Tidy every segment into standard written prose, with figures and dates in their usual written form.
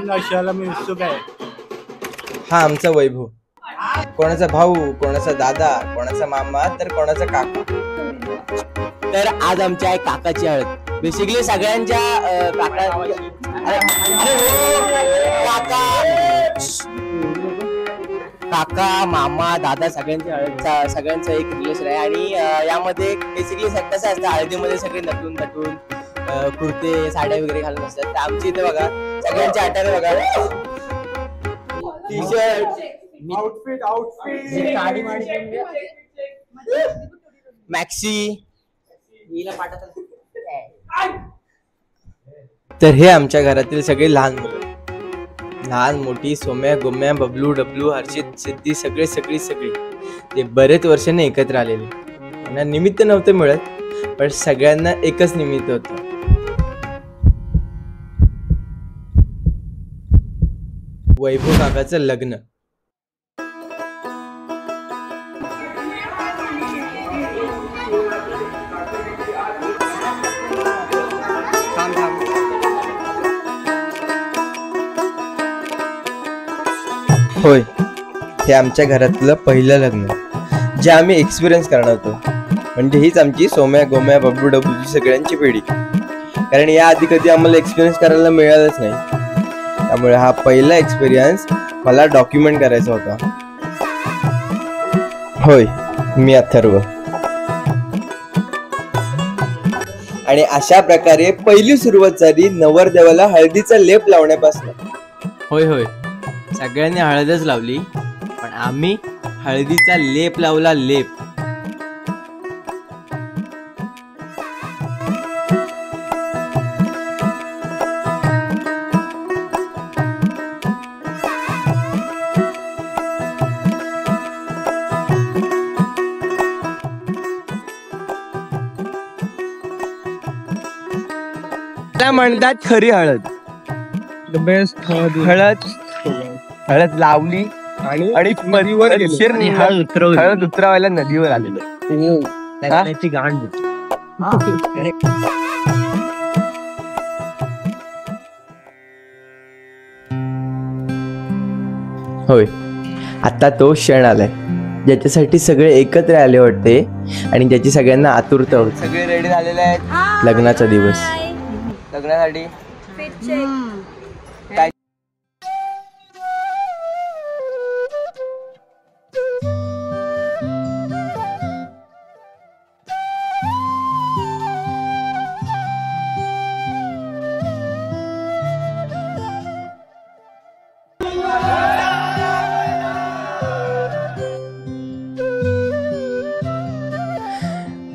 लग्न असायला मी उत्सुक आहे. हा आमचा वैभव. कोणाचा भाऊ, कोणाचा दादा, कोणाचा मामा तर कोणाचा काका. तर आज आमच्या काकाची हळद. बेसिकली सगळ्यांच्या काका मामा दादा सगळ्यांची हळद, सगळ्यांचं एक रिलेशन आहे. आणि यामध्ये बेसिकली कसं असतं, हळदीमध्ये सगळे नटून नटून कुर्ते साड्या वगैरे घालून असतात. तर आमची इथे बघा सगळ्यांच्या अटायर बघा, टी शर्ट, मॅक्सी. तर हे आमच्या घरातील सगळे लहान मुलं, लहान मोठी, सोम्या गोम्या, बबलू डबलू, हर्षित सिद्धी, सगळे सगळी सगळी ते बरेच वर्षाने एकत्र आलेले. त्यांना निमित्त नव्हतं मिळत, पण सगळ्यांना एकच निमित्त होतं. वैभव काकाचं लग्न. होय, हे आमच्या घरातलं पहिलं लग्न जे आम्ही एक्सपिरियन्स करणार होतो. म्हणजे हीच आमची सोम्या गोम्या बबलू डबलूची सगळ्यांची पिढी. कारण या आधी कधी आम्हाला एक्सपिरियन्स करायला मिळालंच नाही. त्यामुळे हा पहिला एक्सपिरियन्स मला डॉक्युमेंट करायचा होता. होय, मी अथर्व. आणि अशा प्रकारे पहिली सुरुवात झाली नवरदेवाला हळदीचा लेप लावण्यापासून. होय होय, सगळ्यांनी हळदच लावली, पण आम्ही हळदीचा लेप लावला. लेप. त्याला म्हणतात खरी हळद. हळद लावली आणि हळद उतरवायला नदीवर आलेलं. होय, आता तो क्षण आलाय ज्याच्यासाठी सगळे एकत्र आले वाटते आणि ज्याची सगळ्यांना आतुरता होती. सगळे रेडी झालेले आहेत लग्नाचा दिवस. लग्नासाठी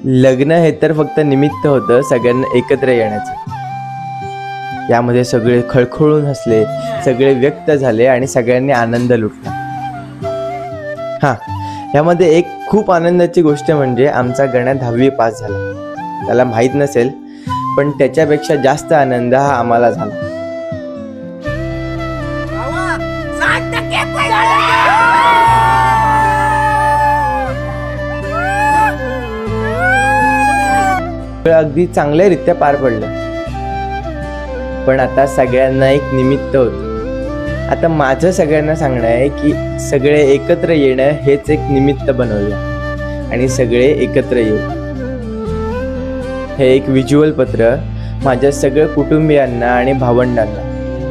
लग्न हे तर फक्त निमित्त होतं सगळ्यांना एकत्र येण्याचं. यामध्ये सगळे खळखळून हसले, सगळे व्यक्त झाले आणि सगळ्यांनी आनंद लुटला. हा, यामध्ये एक खूप आनंदाची गोष्ट म्हणजे आमचा गण्या 10वी पास झाला. त्याला माहित नसेल, पण त्याच्यापेक्षा जास्त आनंद हा आम्हाला झाला. अगदी चांगल्यारीत्या पार पडलं. पण आता सगळ्यांना एक निमित्त होतं. आता माझं सगळ्यांना सांगणं आहे की सगळे एकत्र येणं हेच एक निमित्त बनवूया आणि सगळे एकत्र येऊ. हे एक व्हिज्युअल पत्र माझ्या सगळ्या कुटुंबियांना आणि भावंडांना.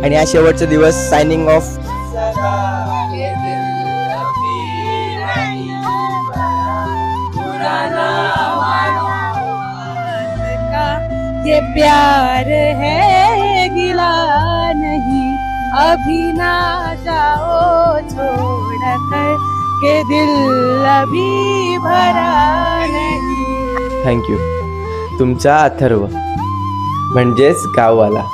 आणि हा शेवटचा दिवस सायनिंग ऑफ. ये प्यार है गिला नहीं, अभी ना जाओ छोड़ कर के दिल अभी भरा नहीं. थँक्यू. तुमचा अथर्व म्हणजेच गाववाला.